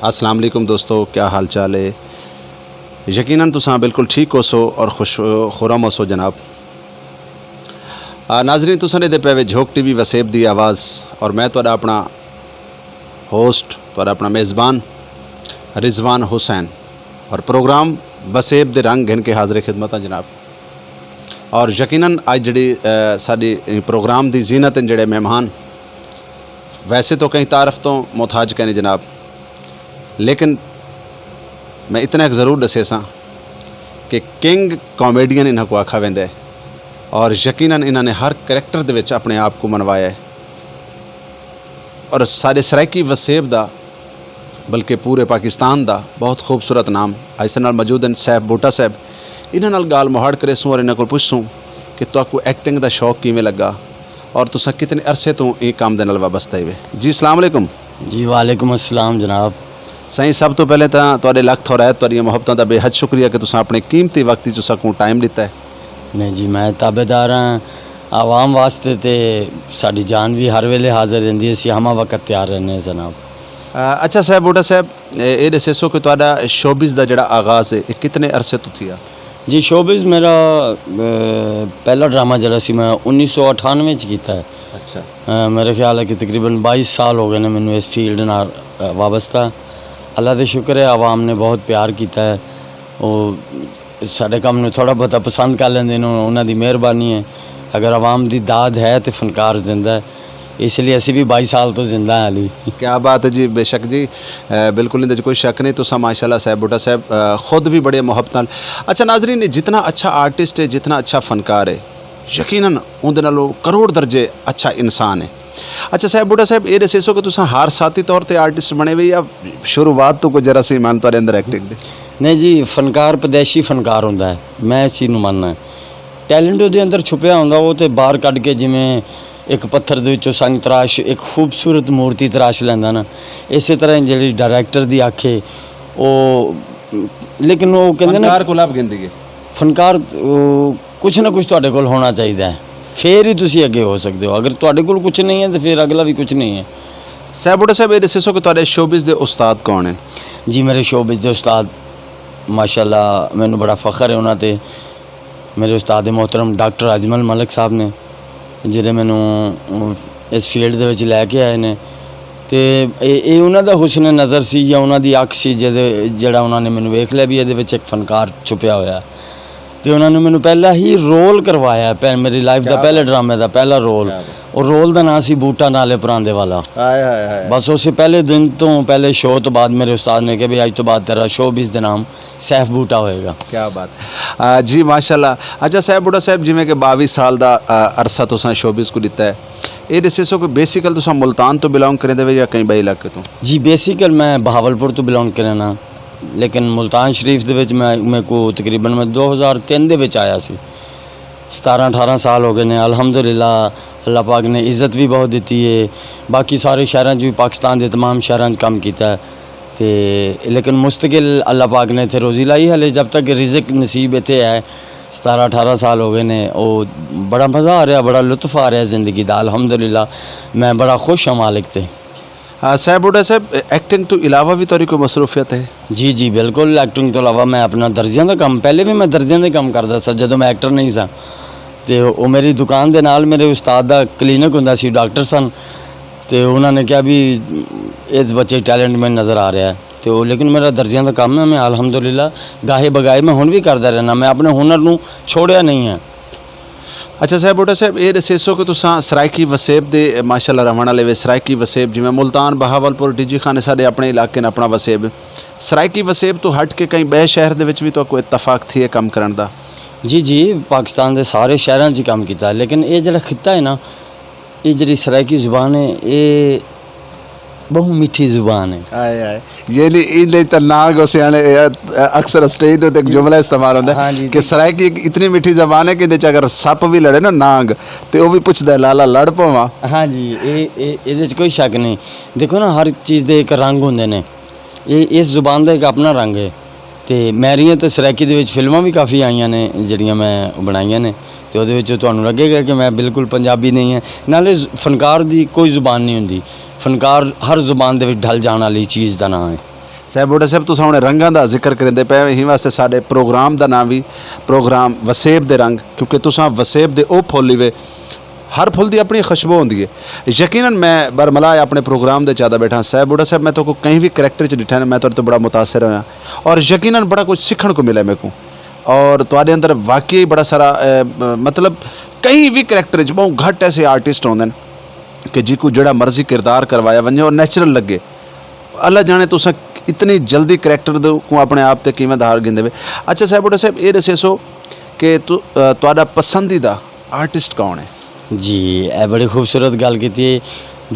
अस्सलाम वालेकुम दोस्तों, क्या हाल चाल है। यकीनन तुसां बिल्कुल ठीक हो सो और खुरम हो सो जनाब। नाजरीन तुसां दे पे झोक टीवी वसेब दी आवाज़ और मैं तुहाडा अपना होस्ट तुहाडा अपना मेज़बान रिजवान हुसैन और प्रोग्राम वसेब दे रंग गिन के हाज़िर खिदमत जनाब। और यकीनन अज जिहड़ी साडी प्रोग्राम दी जीनत जिहड़े मेहमान वैसे तो कई तारफ़ तो मोहताज कहने जनाब, लेकिन मैं इतना एक ज़रूर दसे सा कि किंग कॉमेडियन इन्हां को आखा वेंदा है और यकीनन इन्होंने हर करैक्टर दे विच अपने आप को मनवाया है और सारे सराइकी वसेब दा बल्कि पूरे पाकिस्तान दा बहुत खूबसूरत नाम ऐसे नाल मौजूद हैं सैफ बूटा साहब। इन्हां नाल गाल मुहाड़ करे सूँ और इन्हां को पुछसूँ कि तुहानू एक्टिंग दा शौक किवें लगा और तुसां कितने अरसे तो ये काम दे नाल वाबस्ता है। जी अस्सलाम वालेकुम। जी वालेकुम अस्सलाम जनाब। सही सब तो पहले तो तुहाडे लख थोड़ा तुहाडियां मुहब्बतां दा बेहद शुक्रिया कि तुसां अपने कीमती वक्त च तुसां टाइम दिता है। नहीं जी, मैं ताबेदार हाँ आवाम वास्ते ते साडी जान भी हर वेले हाज़र रहिंदी है, असीं हमा वक्त तैयार रहने जनाब। अच्छा साहब बूटा साहब, ये दसो कि तुहाडा शोबिज़ दा जिहड़ा आगाज़ है ये कितने अरसे तो थिया? जी शोबिज़ मेरा पहला ड्रामा जरा सी मैं 1998 च कीता है। अच्छा। मेरे ख्याल है कि तकरीबन 22 साल हो गए ने मैनू इस फील्ड नाल वाबस्ता। अल्लाह का शुक्र है आवाम ने बहुत प्यार किया है, वो साढ़े काम ने थोड़ा बहुत पसंद कर लेंदे ने, उन्हां दी मेहरबानी है। अगर आवाम दी दाद है तो फनकार जिंदा है, इसलिए असी भी 22 साल तो जिंदा है अली। क्या बात है जी, बेशक जी, बिल्कुल इहदे च कोई शक नहीं। तुसां माशाल्लाह साहब बूटा साहब खुद भी बड़े मुहब्बत नाल। अच्छा नाजरीन, जितना अच्छा आर्टिस्ट है, जितना अच्छा फनकार है, यकीनन उहदे नालों करोड़ दर्जे अच्छा इंसान है। अच्छा साहब बूटा साहब, ये दसो कि तुसां हर साथी तौर पर आर्टिस्ट बने हुए या शुरुआत तो कोई जरा सी मान तुहाडे अंदर एक्टिंग दे? नहीं जी, फनकार पैदाइशी फनकार होंदा है, मैं इस चीज़ नूं मनना है। टैलेंट उहदे अंदर छुपिया होंदा, वो तो बाहर कढ के जिवें एक पत्थर दे विचों संग तराश एक खूबसूरत मूर्ति तराश लैंदा ना, इस तरह जिहड़ी डायरैक्टर दी आखे वो, लेकिन वो कहंदे ना फनकार गुलाब गिनदी है फनकार कुछ ना कुछ तुहाडे कोल होना चाहिए, फिर ही तुसीं अगे हो सकते हो। अगर तुहाडे कोल कुछ नहीं है तो फिर अगला भी कुछ नहीं है। साहब बूटा साहब, ये दसो कि तुहाडे शोबिज़ दे उस्ताद कौन है? जी मेरे शोबिज़ दे उस्ताद माशाल्लाह मैनू बड़ा फ़ख्र है उन्हां ते। मेरे उस्ताद मोहतरम डॉक्टर अजमल मलिक साहब ने जिहड़े मैनू इस फील्ड दे विच लैके आए ने, तो ये उन्हां दा हुस्न नज़र सी या उन्हां दी अख सी जिहड़ा उन्होंने मैनू वेख लिया भी इहदे विच एक फनकार छुपिया होया, तो उन्होंने मैनू पहला ही रोल करवाया। मेरी लाइफ का पहले ड्रामे का पहला रोल, और रोल का नाम सी बूटा नाले परांदे वाला। बस उस पहले दिन तो पहले शो तो बाद मेरे उस्ताद ने कहा भी अज तो बाद तेरा शोबिज़ का नाम सैफ बूटा होएगा। क्या बात जी माशाल्लाह। अच्छा साहब बूटा साहब, जिमें कि 22 साल का अरसा तुसां शोबिज़ को दिता है, ये दसो कि बेसिकल तुसां मुल्तान तो बिलोंग करेंदे वे या कई बाई इलाके तो? जी बेसिकल मैं बहावलपुर तो बिलोंग करना, लेकिन मुल्तान शरीफ दे विच मैं को तकरीबन मैं 2003 दे विच आया सी। 17-18 साल हो गए ने अल्हम्दुलिल्लाह। अल्लाह पाक ने इज़्ज़त भी बहुत दी है, बाकी सारे शहरों भी पाकिस्तान के तमाम शहरों काम किया है, तो लेकिन मुस्तकिल अल्लाह पाक ने इत्थे रोज़ी लाई हले जब तक रिज़्क नसीब इत्थे है। 17-18 साल हो गए ने, वो बड़ा मज़ा आ रहा, बड़ा लुत्फ आ रहा है ज़िंदगी का अल्हम्दुलिल्लाह। मैं बड़ा खुश हाँ मालिक ते। साहब बूटा साहब, एक्टिंग तो इलावा भी तुहाडी कोई मसरूफियत है? जी जी बिल्कुल, एक्टिंग तो अलावा मैं अपना दर्जियां का काम, पहले भी मैं दर्जियां का काम करता सा जदों मैं एक्टर नहीं सा, तो वो मेरी दुकान के नाल मेरे उस्ताद का क्लीनिक हुंदा सी, डॉक्टर सन, तो उन्होंने कहा भी इस बच्चे टैलेंट में नज़र आ रहा है, तो लेकिन मेरा दर्जियां का काम है, मैं अल्हम्दुलिल्लाह गाहे बगाए मैं हुण भी करता रहना, मैं अपने हुनर नूं छोड़िया नहीं है। अच्छा साहब बूटा साहब, ये दसो कि तुसां सराइकी वसेब दे माशाल्लाह रहण वाले वे सराइकी वसेब जिवें मुल्तान बहावलपुर डिजी खाने साडे अपने इलाके ने अपना वसेब, सराइकी वसेब तो हट के कई बे शहर दे विच भी तो कोई इतफाक थी काम करन दा? जी जी पाकिस्तान के सारे शहरों च काम किया, लेकिन ये जो खिता है ना, ये जी सराइकी ज़ुबान है, ये बहु मीठी ज़ुबान है। आए आए ये नहीं तो नाग अक्सर स्टेज तो एक जुमला इस्तेमाल होता है कि सराइकी इतनी मीठी ज़बान है कि अगर सप भी लड़े ना नाग तो वह भी पूछता है लाला लड़ पवा। हाँ जी, ये कोई शक नहीं। देखो ना हर चीज़ के एक रंग होंगे ने, ये इस ज़ुबान का एक अपना रंग है। तो मेरियां तो सराइकी दे विच फिल्मां भी काफ़ी आईयां ने जिहड़ियां मैं बनाईयां ने, तो उहदे विच तुहानूं लगेगा कि मैं बिल्कुल पंजाबी नहीं है। नाले फनकार दी कोई ज़ुबान नहीं हुंदी, फनकार हर ज़ुबान दे विच ढल जाने वाली चीज़ का नाम है। ਸਾਹਿਬ ਬੋਟਾ ਸਾਹਿਬ ਤੁਸੀਂ ਹੁਣ ਰੰਗਾਂ ਦਾ ਜ਼ਿਕਰ ਕਰਿੰਦੇ ਪਏ ਇਹੀ ਵਾਸਤੇ ਸਾਡੇ ਪ੍ਰੋਗਰਾਮ ਦਾ ਨਾਮ ਵੀ ਪ੍ਰੋਗਰਾਮ ਵਸੇਬ ਦੇ ਰੰਗ, ਕਿਉਂਕਿ ਤੁਸੀਂ ਵਸੇਬ ਦੇ ਉਹ ਫੁੱਲ ਲਿਵੇ, ਹਰ ਫੁੱਲ ਦੀ ਆਪਣੀ ਖੁਸ਼ਬੂ ਹੁੰਦੀ ਹੈ। ਯਕੀਨਨ ਮੈਂ ਬਰਮਲਾ ਆਪਣੇ ਪ੍ਰੋਗਰਾਮ ਦੇ ਚਾਹਦਾ ਬੈਠਾ ਸਾਹਿਬ ਬੋਟਾ ਸਾਹਿਬ, मैं तो को कहीं भी करैक्टर च डिठा मैं तो बड़ा मुतासर होया और यकीनन बड़ा कुछ सीखने को मिला मेरे को, और तुहाडे अंदर वाकई बड़ा सारा मतलब कहीं भी करैक्टर च बहुत घट ऐसे आर्टिस्ट होंदे न कि जिको जड़ा मर्जी किरदार करवाया वंजे और नैचुरल लगे। अल्लाह जाने तुसां इतनी जल्दी करैक्टर को अपने आप ते किवें धार गिंदे वे। अच्छा साहब बड़ा साहब ये दसो कि तुहाडा पसंदीदा आर्टिस्ट कौन है? जी ਇਹ ਬੜੀ ਖੂਬਸੂਰਤ ਗੱਲ ਕੀਤੀ ਹੈ।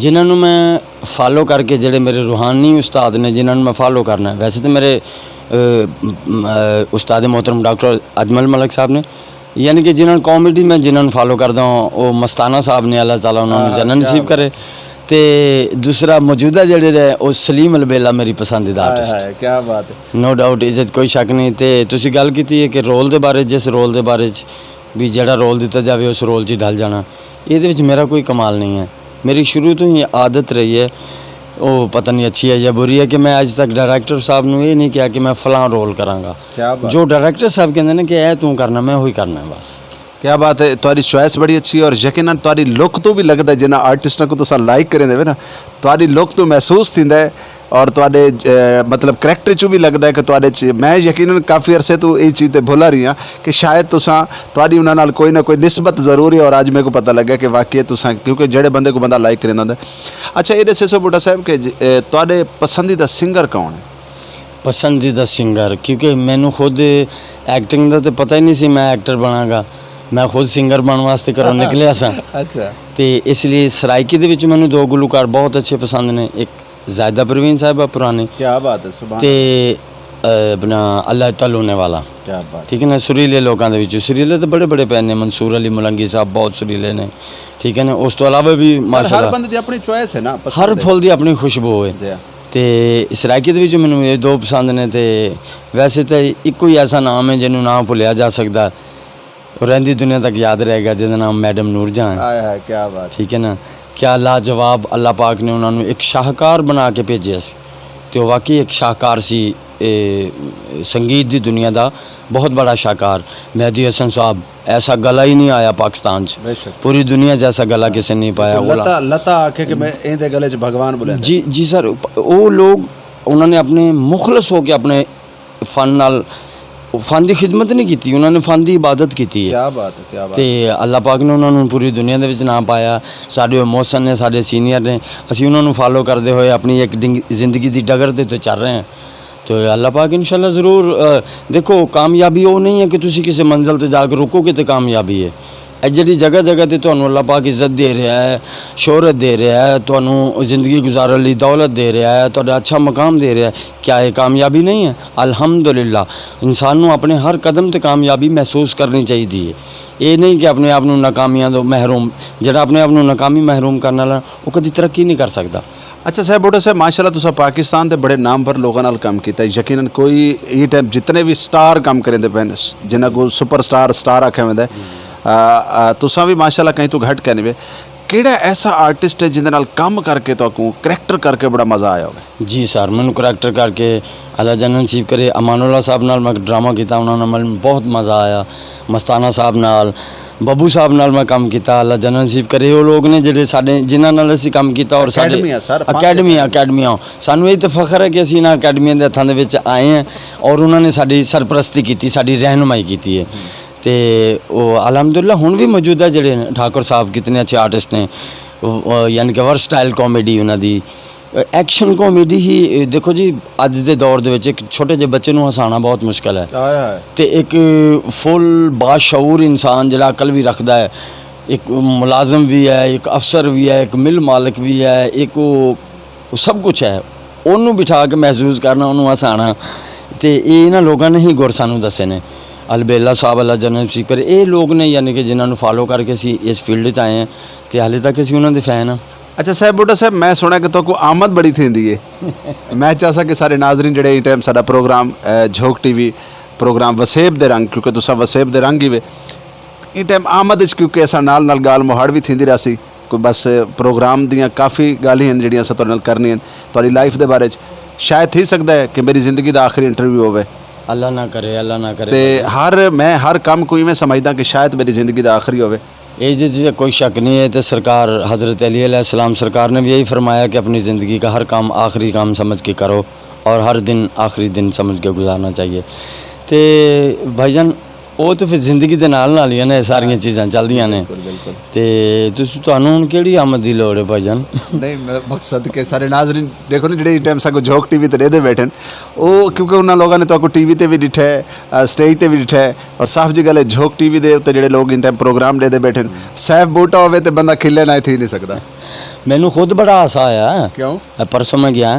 ਜਿਨ੍ਹਾਂ ਨੂੰ ਮੈਂ ਫਾਲੋ ਕਰਕੇ ਜਿਹੜੇ ਮੇਰੇ ਰੂਹਾਨੀ ਉਸਤਾਦ ਨੇ ਜਿਨ੍ਹਾਂ ਨੂੰ ਮੈਂ ਫਾਲੋ ਕਰਨਾ ਹੈ, ਵੈਸੇ ਤਾਂ ਮੇਰੇ ਉਸਤਾਦ मोहतरम डॉक्टर अजमल मलिक साहब ने, यानी कि जिन्होंने कॉमेडी में जिन्होंने फॉलो करता हूँ वो मस्ताना साहब ने, अल्लाह ताला उन्होंने जन्नत नसीब करे। तो दूसरा मौजूदा जड़े रहे वो सलीम अलबेला मेरी पसंदीदा आर्टिस्ट, क्या बात है, नो डाउट इज्जत कोई शक नहीं। तो तुसी गल कीती है कि रोल के बारे, जिस रोल के बारे भी जड़ा रोल दिता जाए उस रोल च ढल जाना, ये मेरा कोई कमाल नहीं है। मेरी शुरू तो ही आदत रही है, वो पता नहीं अच्छी है या बुरी है, कि मैं अज तक डायरैक्टर साहब ने ये नहीं किया कि मैं फलां रोल करांगा। जो डायरैक्टर साहब कहते हैं ना कि यह तू करना, मैं वही करना है बस। क्या बात है, तुम्हारी चॉइस बड़ी अच्छी है और यकीनन तुम्हारी लुक तो भी लगता है जिन्हें आर्टिस्टों को तुम लाइक करें देवे ना, तुम्हारी लुक तो महसूस थींदा है और तुहाडे मतलब करैक्टर चो भी लगता है कि तुहाडे च, मैं यकीनन काफ़ी अरसे तो ये चीज़ भुला रही हाँ कि शायद तुसां तुहाडी उन्हां नाल कोई ना कोई निस्बत जरूर है, और अज मेरे को पता लगा कि वाकई तुसां, क्योंकि जेड़े बंदे को बंदा लाइक करेंदा होंदा। अच्छा ये दसो बूटा साहब कि तुहाडे पसंदीदा सिंगर कौन है? पसंदीदा सिंगर, क्योंकि मैनू खुद एक्टिंग का तो पता ही नहीं सी मैं एक्टर बनागा, मैं खुद सिंगर बनने वास्ते घरों निकलिया सा। अच्छा, तो इसलिए सराइकी दे विच मैनू दो गुलकार बहुत अच्छे पसंद ने, एक ज़ायदा परवीन साहिबा पुरानी, क्या बात है, सुभान ते अपना अल्लाह तलूने वाला, क्या बात, ठीक है ना। सुरीले लोगों के विच सुरीले तो बड़े बड़े पे ने, मंसूर अली मुलंगी साहब बहुत सुरीले ने, ठीक है ना। उस तो अलावा भी हर माशाल्लाह बंदे दी अपनी चॉइस है ना, हर फुल दी अपनी खुशबू है। तो सराइकी दे विच मैनू ये दो पसंद ने। तो वैसे तो इको ही ऐसा नाम है जिन्होंने ना भुलिया जा सकता, रहिंदी दुनिया तक याद रहेगा, जिसका नाम मैडम नूरजहां है। क्या बात, ठीक है ना। क्या लाजवाब अल्लाह पाक ने उन्होंने एक शाहकार बना के भेजे सी, तो वाकई एक शाहकार सी संगीत की दुनिया का बहुत बड़ा शाहकार। मेहदी हसन साहब, ऐसा गला ही नहीं आया पाकिस्तान च, पूरी दुनिया जैसा गला किसी नहीं पाया। लता लता आके कि मैं इहदे गले च भगवान बोले। जी जी सर, वो लोग उन्होंने अपने मुखलस हो के अपने फन नाल, फन की खिदमत नहीं की, उन्होंने फन की इबादत की है। क्या बात है, क्या बात। तो अल्लाह पाक ने उन्होंने पूरी दुनिया के नाम पाया। साढ़े मोहसन ने, साढ़े सीनियर ने, असी उन्होंने फॉलो करते हुए अपनी एक जिंदगी की डगर तो चल रहे हैं। तो अल्लाह पाक इंशाल्लाह ज़रूर, देखो कामयाबी वो नहीं है कि तुसी किसी मंजिल ते जाकर रुकोगे तो कामयाबी है। जी जगह जगह ते तुहानू अल्लाह पाक इज्जत दे रहा है, शोहरत दे रहा है, तुहानू ज़िंदगी गुजारने ली दौलत दे रहा है, तुहाडा अच्छा मकाम दे रहा है, क्या ये कामयाबी नहीं है? अल्हम्दुलिल्लाह। इंसान नू अपने हर कदम ते कामयाबी महसूस करनी चाहिए। ये नहीं कि अपने आप नू नाकामियां तो महरूम, जिहड़ा अपने आप नू नाकामी महरूम करने वाला वो कभी तरक्की नहीं कर सकता। अच्छा साहब बूटा साहब, माशाल्लाह तुसा पाकिस्तान के बड़े नाम पर लोगों नाल काम किया, यकीनन कोई ये टाइम जितने भी स्टार काम करेंदे पे जिन्हें को सुपर स्टार आख्या वेंदा है, तुसा भी माशाल्लाह कहीं तो घट कहने वे, किहड़ा ऐसा आर्टिस्ट है जिंदे नाल काम करके तो करैक्टर करके बड़ा मज़ा आया होगा? जी सर, मैंने करैक्टर करके अल्लाह जन्नत नसीब करे, अमानुल्लाह साहब नाल मैं ड्रामा किया, उन्होंने मैं बहुत मज़ा आया। मस्ताना साहब नाल, बब्बू साहब नाल मैं काम किया, अल्लाह जन्नत नसीब करे। वो लोग ने जिहड़े साडे जिन्हां नाल असीं काम किया, और साडे अकैडमियां सानू ये तो फखर है कि असीं इन्हां अकैडमियां दे हत्थां दे विच आए हैं और उन्होंने साडी सरपरस्ती की, साडी रहनुमाई की है। तो वो अलहमदुलिल्लाह हुण भी मौजूद है जिहड़े ठाकुर साहब कितने अच्छे आर्टिस्ट ने, यानी कि वर्सटाइल कॉमेडी उन्हां दी, एक्शन कॉमेडी ही। देखो जी अज के दौर दे विच एक छोटे जे बच्चे नूं हसाना बहुत मुश्किल है, तो एक फुल बाशऊर इंसान जिहड़ा अकल भी रखता है, एक मुलाजम भी है, एक अफसर भी है, एक मिल मालिक भी है, एक वो सब कुछ है, उन्होंने बिठा के महसूस करना, उन्होंने हसाना, तो ये इन्हां लोगों ने ही गुर सानूं दसे ने। अलबेला साहब अल्लाह जन्नत नसीब करे, ये लोग ने यानी कि जिन्होंने फॉलो करके असी इस फील्ड आए हैं, तो हाले तक असी उन्होंने फैन हाँ। अच्छा साहब बूटा साहब, मैं सुना कि तो को आमद बड़ी थी है मैं चाहता कि सारे नाजरीन जेडे इस टाइम साडा प्रोग्राम झोंक टीवी प्रोग्राम वसेब दे रंग, क्योंकि तुसा वसेब दे रंग ही वे इस टाइम आमद, क्योंकि असा नाल नाल गाल मुहाड़ भी थी रहा कोई बस प्रोग्राम दियाँ काफ़ी गाल ही जिहड़ियां असां तुहाडे नाल करनियां तुहाडी लाइफ दे बारे ਸ਼ਾਇਦ ਹੀ ਸਕਦਾ ਹੈ ਕਿ ਮੇਰੀ ਜ਼ਿੰਦਗੀ ਦਾ ਆਖਰੀ ਇੰਟਰਵਿਊ ਹੋਵੇ अल्लाह ना करे, अल्लाह ना करे। ਤੇ ਮੈਂ ਹਰ ਕੰਮ ਕੋਈ ਮੈਂ ਸਮਝਦਾ ਕਿ ਸ਼ਾਇਦ ਮੇਰੀ ਜ਼ਿੰਦਗੀ ਦਾ ਆਖਰੀ ਹੋਵੇ। ये चीज़ कोई शक नहीं है। तो सरकार हज़रत अली अलैहिस्सलाम सरकार ने भी यही फरमाया कि अपनी ज़िंदगी का हर काम आखिरी काम समझ के करो और हर दिन आखिरी दिन समझ के गुजारना चाहिए। तो भाईजान ਉਹ ਤਾਂ ਫਿਰ ਜ਼ਿੰਦਗੀ ਦੇ ਨਾਲ ਨਾਲ ਹੀ ਨੇ ਸਾਰੀਆਂ ਚੀਜ਼ਾਂ ਚੱਲਦੀਆਂ ਨੇ। ਬਿਲਕੁਲ ਤੇ ਤੁਹਾਨੂੰ ਹੁਣ ਕਿਹੜੀ ਆਮਦ ਦੀ ਲੋੜ ਹੈ ਭਾਈਜਾਨ? ਨਹੀਂ ਮਕਸਦ ਕਿ ਸਾਰੇ ਨਾਜ਼ਰੀਨ ਦੇਖੋ ਨਾ ਜਿਹੜੇ ਇਸ ਟਾਈਮ ਸਾਕੋ ਝੋਕ ਟੀਵੀ ਤੇ ਰਹਿੰਦੇ ਬੈਠੇ ਉਹ ਕਿਉਂਕਿ ਉਹਨਾਂ ਲੋਕਾਂ ਨੇ ਤੁਹਾਨੂੰ ਟੀਵੀ ਤੇ ਵੀ ਡਿਠਾ ਹੈ, ਸਟੇਜ ਤੇ ਵੀ ਡਿਠਾ ਹੈ ਔਰ ਸਾਫ਼ ਜੀ ਗੱਲ ਹੈ ਝੋਕ ਟੀਵੀ ਦੇ ਉੱਤੇ ਜਿਹੜੇ ਲੋਕ ਇਸ ਟਾਈਮ ਪ੍ਰੋਗਰਾਮ ਦੇਦੇ ਬੈਠੇ ਸੈਫ ਬੂਟਾ ਹੋਵੇ ਤੇ ਬੰਦਾ ਖਿੱਲੇ ਨਾ ਇੱਥੇ ਹੀ ਨਹੀਂ ਸਕਦਾ। ਮੈਨੂੰ ਖੁਦ ਬੜਾ ਹਾਸਾ ਆਇਆ। ਕਿਉਂ? परसों मैं गया,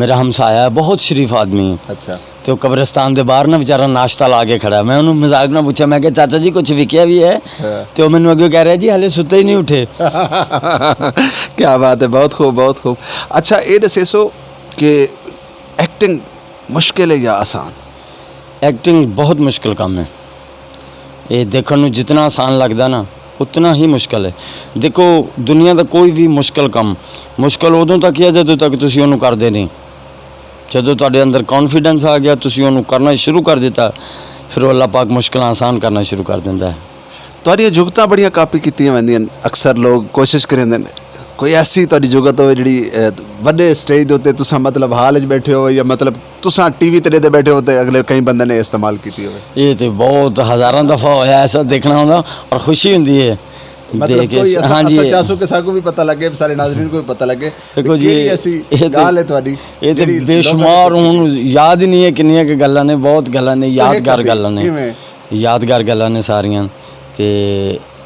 मेरा हमसाया है, बहुत शरीफ आदमी है। अच्छा। तो कब्रिस्तान के बाहर ना बेचारा नाश्ता ला के खड़ा। मैं उन्होंने मजाक ना पूछा, मैं क्या चाचा जी कुछ विकिया भी है? तो मैंने अगे कह रहा जी हाले सुते ही नहीं उठे। क्या बात है, बहुत खूब बहुत खूब। अच्छा ये दसो कि एक्टिंग मुश्किल है या आसान? एक्टिंग बहुत मुश्किल काम है। ये देखने में जितना आसान लगता ना उतना ही मुश्किल है। देखो दुनिया का कोई भी मुश्किल काम मुश्किल उदों तक ही है जदों तक तुसीं उहनूं करदे नहीं। जदों तुहाडे अंदर कॉन्फिडेंस आ गया, तुसीं उहनूं करना शुरू कर दिता, फिर अल्लाह पाक मुश्किल आसान करना शुरू कर दिंदा है। तुहाडीआं जुगतां बड़ियां कापी कीतियां वैंदियां। अक्सर लोग कोशिश करेंदे ने कोई ऐसी तुहाडी जुगत होवे जिहड़ी वड्डे स्टेज दे उत्ते तुसां मतलब हाल च बैठे हो या मतलब तुसां टीवी ते बैठे हो ते अगले कई बंदे ने इस्तेमाल कीती होवे। ये तो बहुत हज़ारों दफ़ा होया ऐसा देखना होंदा और खुशी हुंदी है मतलब कोई हाँ जी चासो के साको भी पता लगे, सारे नाज़रीन को भी पता लगे। देखो जी ऐसी गाल है तुहाडी ये तो बेशुमार हुण याद ही नहीं है किन्नियां के गल्लां ने, बहुत गल्लां ने, यादगार गल्लां ने, यादगार गल्लां ने सारियां। ते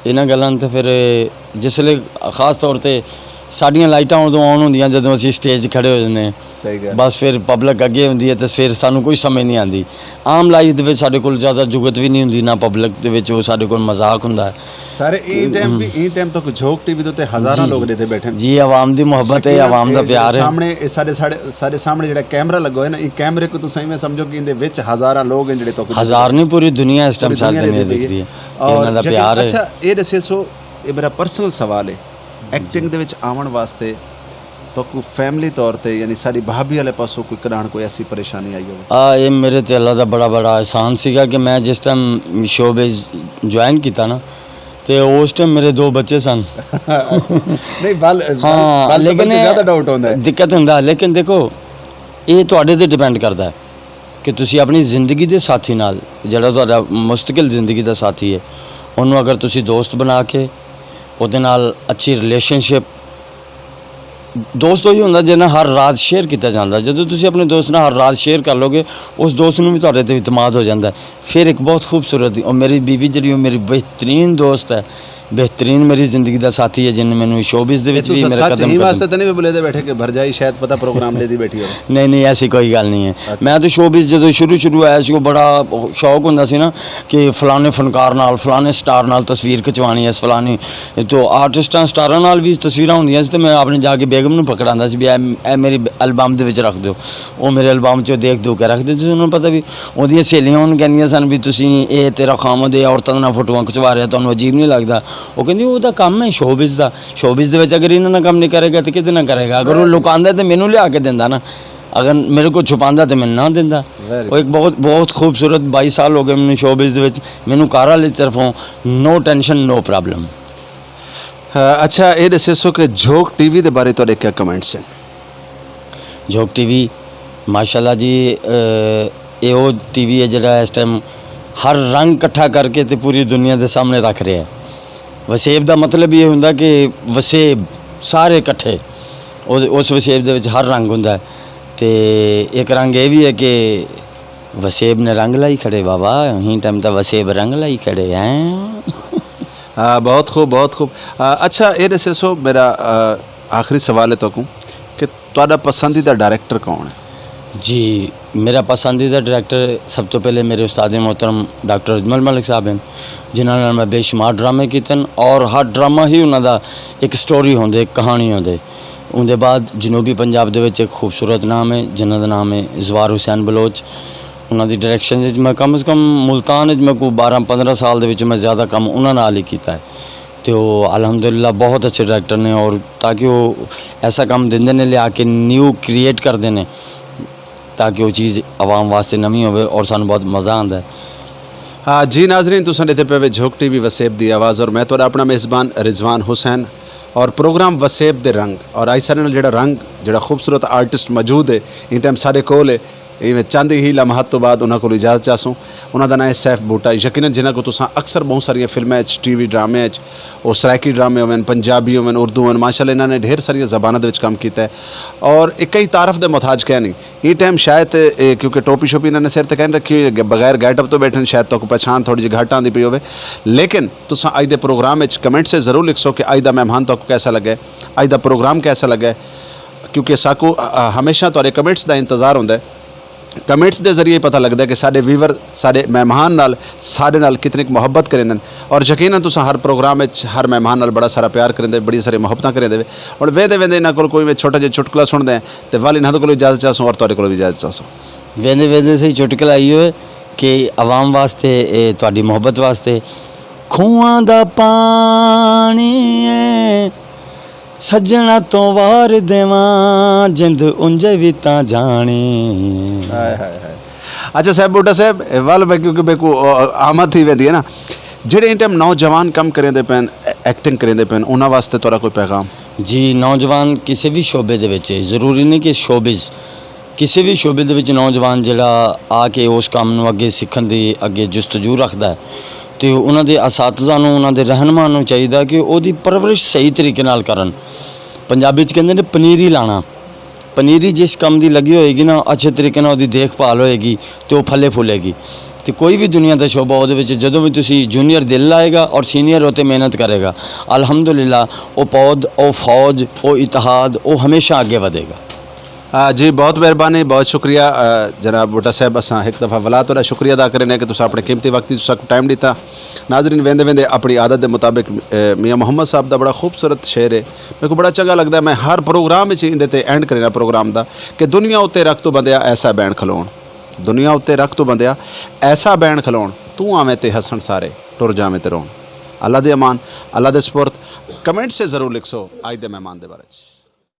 इन्हां गल्लां ते फिर जिसले खास तौर ते साड़ियां लाइटां उदों ऑन होंदियां जदों असीं स्टेज खड़े हो जन्ने। बस फिर पब्लिक अगे होंदी है तो फिर सानू कोई समझ नहीं आती। आम लाइफ दे विच साडे कोल ज़्यादा जुगत भी नहीं होंदी ना पब्लिक दे विच, वो साडे कोल मजाक हुंदा है। सारे ई टाइम तो झोक टीवी दे उत्ते हज़ारां लोग देते बैठे जी। आवाम दी मोहब्बत है, आवाम दा प्यार है। सामने साडे सामने जेड़ा कैमरा लगा है ना, ई कैमरे को तुसीं में समझो कि इहदे विच हज़ारां लोग हैं जेड़े तो हज़ार नहीं पूरी दुनिया इस टाइम सारी दुनिया देख रही है इन्हां दा प्यार है। अच्छा ये दसो ये मेरा पर्सनल सवाल है, एक्टिंग दे विच आवन वास्ते तो कोई फैमिली तौर पे यानी सारी भाभी वाले पासों कोई कराण कोई ऐसी परेशानी आई हो? ये मेरे ते अल्लाह दा बड़ा बड़ा एहसान सीगा कि मैं जिस टाइम शोबेज ज्वाइन किया ना तो उस टाइम मेरे 2 बच्चे सन। नहीं बाल हाँ लेकिन ज़्यादा डाउट होंदा है, दिक्कत होंदा। लेकिन देखो ये तुहाडे ते डिपेंड करता है कि तुसी अपनी ज़िंदगी दे साथी नाल जिहड़ा तुहाडा मुस्तकिल ज़िंदगी दा साथी है उन्होंने अगर तुसी दोस्त बना के ਉਹਦੇ ਨਾਲ अच्छी रिलेशनशिप दोस्त ही होंदा जिन्हें हर रात शेयर किया जाता। जो तुसी अपने दोस्त नाल हर रात शेयर कर लोगे उस दोस्त नूं भी तुहाडे ते इतमाद हो जाता है। फिर एक बहुत खूबसूरत और मेरी बीवी जी मेरी बेहतरीन दोस्त है, बेहतरीन मेरी ज़िंदगी का साथी है जिन्हें मैंने शोबिस दे विच भी मेरे कदम वास्ते तो नहीं बोले दे बैठे कि भर जाई शायद पता प्रोग्राम दे दी बैठी हो। नहीं नहीं ऐसी कोई गल नहीं है। मैं तो शोबिस जो शुरू आया सी बड़ा शौक होंदा सी ना कि फलाने फनकार नाल फलाने स्टार नाल तस्वीर खिचवानी है, फलानी तो आर्टिस्टां स्टारां नाल भी तस्वीरां होंदियां सी। तो मैं अपने जाके बेगम नूं पकड़ांदा सी भी ए मेरी एल्बम दे विच रख दो। वो मेरे एल्बम चो देख दो के रख दे। उन्होंने पता भी उहदियां सहेलियां उन्होंने कहंदियां सन भी तुसीं ये तेरा खामद है औरतां नाल फोटोआं खिचवा रहा तुहानूं अजीब नहीं लगदा? वो कहंदी ओहदा काम है शोबिस का। शोबिस दे विच अगर इन्हां नाल काम नहीं करेगा तो किहदे नाल करेगा? अगर वो लुकांदा तो मैनूं लिया के दिंदा ना, अगर मेरे को छुपांदा तो मैनूं ना दिंदा। वो एक बहुत बहुत खूबसूरत 22 साल हो गए मैनूं शोबिस दे विच। मैनूं घर वाली तरफों नो टेंशन नो प्रॉब्लम। अच्छा ये दसो कि झोक टीवी के बारे तुहाडे क्या कमेंट्स हैं? झोक टीवी माशाल्लाह जी ये वो टीवी है जिहड़ा इस टाइम हर रंग इकट्ठा करके तो पूरी दुनिया के सामने रख रहा है। वसेब का मतलब ये होंदा कि वसेब सारे इकट्ठे उस वसेब दे विच हर रंग होंदा। ते एक रंग ये भी है कि वसेब ने रंग लाई खड़े बाबा ही टाइम तो वसेब रंग लाई खड़े हैं। बहुत खूब बहुत खूब। अच्छा ये दसो मेरा आखिरी सवाल है तो कि तुहाडा पसंदीदा डायरेक्टर कौन है? जी मेरा पसंदीदा डायरेक्टर सब तो पहले मेरे उस्ताद मोहतरम डॉक्टर अजमल मलिक साहब हैं जिन्होंने मैं बेशुमार ड्रामे किए और हर ड्रामा ही उन्होंने एक स्टोरी होंदे एक कहानी होंदे। उनके बाद जनूबी पंजाब दे विच एक खूबसूरत नाम है जिन्हों का नाम है जवार हुसैन बलोच। उन्होंने डायरैक्शन मैं कम से कम मुल्तान मैं कोई 12-15 साल दे विच मैं ज़्यादा काम उन्होंने नाल ही कीता है। तो अलहमदुलिल्लाह बहुत अच्छे डायरैक्टर ने और ताकि वो ऐसा काम देंदे ने लिया के न्यू क्रिएट करते हैं ਤਾਂ ਕਿ ਉਹ ਚੀਜ਼ ਆਵਾਮ ਵਾਸਤੇ ਨਵੀਂ ਹੋਵੇ ਔਰ ਸਾਨੂੰ ਬਹੁਤ ਮਜ਼ਾ ਆਉਂਦਾ ਹੈ। हाँ जी नाजरीन, तुसां ॾिठे पिया झोक टीवी वसेब दी आवाज़ और मैं तुहाडा अपना मेज़बान रिजवान हुसैन और प्रोग्राम वसेब दे रंग और आई सारे नाल जिहड़ा रंग जिहड़ा खूबसूरत आर्टिस्ट मौजूद है इन टाइम सारे कोल है इवें चंद ही लम्हात तो बाद उन्हां कोल इजाज़त चासूं। उन्हां दा नाम है सैफ बूटा। यकीनन जिन्हां को तुसां अक्सर बहुत सारिया फिल्मां टीवी ड्रामे वो सराइकी ड्रामे होवन, पंजाबी होवन, उर्दू होवन, माशाअल्लाह इन्हां ने ढेर सारिया ज़बानां दे विच काम कीता है और एक ही तारफ दे मुहताज कह नहीं। ये टाइम शायद क्योंकि टोपी शोपी इन्होंने सिर ते कहन रखी हुई बगैर गैटअप तो बैठे शायद तो पहचान थोड़ी जी घट आती पई होवे, लेकिन तुसां अज दे प्रोग्राम में कमेंट से ज़रूर लिखसो कि अज दा मेहमान तो कैसा लगे, अज दा प्रोग्राम कैसा लगे, क्योंकि साकू हमेशा तुहाडे कमेंट्स का इंतज़ार होंदा है। कमेंट्स के जरिए पता लगता है कि साडे वीवर साडे मेहमान नाल साडे नाल कितनी मुहब्बत करेंदे और यकीनन तुसां हर प्रोग्राम में हर मेहमान नाल बड़ा सारा प्यार करेंदे, बड़ी सारी मुहब्बत करेंदे और वेंदे वेंदे इन्हां कोल कोई छोटा जिहा चुटकुला सुनदे हैं तो वाल इन्हां कोल इजाज़त चाहसूं और तुहाडे कोल भी इजाज़त चाहसूं। वेंदे वेंदे सही चुटकुला इहो है कि आवाम वास्ते तुहाडी मुहब्बत वास्ते खूਹਾਂ ਦਾ ਪਾਣੀ सज्जणा तो वार देवां जिंद उंजे भी तां जानी। हाय हाय हाय। अच्छा साहब बूटा साहब वाल मैं क्योंकि मेरे को आमद थी वेंदी है ना ਜਿਹੜੇ इन टाइम नौजवान कम करेंदे पैन एक्टिंग करेंदे पैन उन्हां वास्ते तुहाडा कोई पैगाम? जी नौजवान किसी भी शोबे दे विच ज़रूरी नहीं कि शोबिज़ किसी भी शोबे दे विच नौजवान जिहड़ा आके उस काम नूं अगे सीखण दी अगे जस्तजू रखदा है तो उन्होंने असातज़ा नूं उन्होंने रहनुमा नूं चाहिए कि उहदी परवरिश सही तरीके नाल करन। पंजाबी च कहंदे ने पनीरी लाना, पनीरी जिस काम की लगी होएगी ना अच्छे तरीके नाल उहदी देखभाल होएगी तो फले फुलेगी। तो कोई भी दुनिया का शोबा उहदे विच जदों भी तुसीं जूनीयर दिल लाएगा और सीनियर होते मेहनत करेगा अल्हम्दुलिल्लाह वो पौध वो फौज वो इतिहाद वो हमेशा आगे बढ़ेगा। जी बहुत मेहरबानी, बहुत शुक्रिया जनाब बूटा साहब। असां एक दफ़ा वला तुहाडा शुक्रिया अदा करें कि तुसां अपने कीमती वक्त टाइम दिता। नाजरीन वेंदे वेंदे अपनी आदत के मुताबिक मियाँ मोहम्मद साहब का बड़ा खूबसूरत शेर है, मेरे को बड़ा चंगा लगता है। मैं हर प्रोग्राम में इंदे ते एंड करना प्रोग्राम का कि दुनिया उत्ते रख तो बंदिया ऐसा बैन खलोण, दुनिया उत्ते रख तो बंदिया ऐसा बैन खलोण, तू आवें ते हसन सारे टुर जावें ते रोण। अल्लाह दे अमान, अल्लाह दे सपुर्द। कमेंट से ज़रूर लिखसो आज दे मेहमान दे बारे।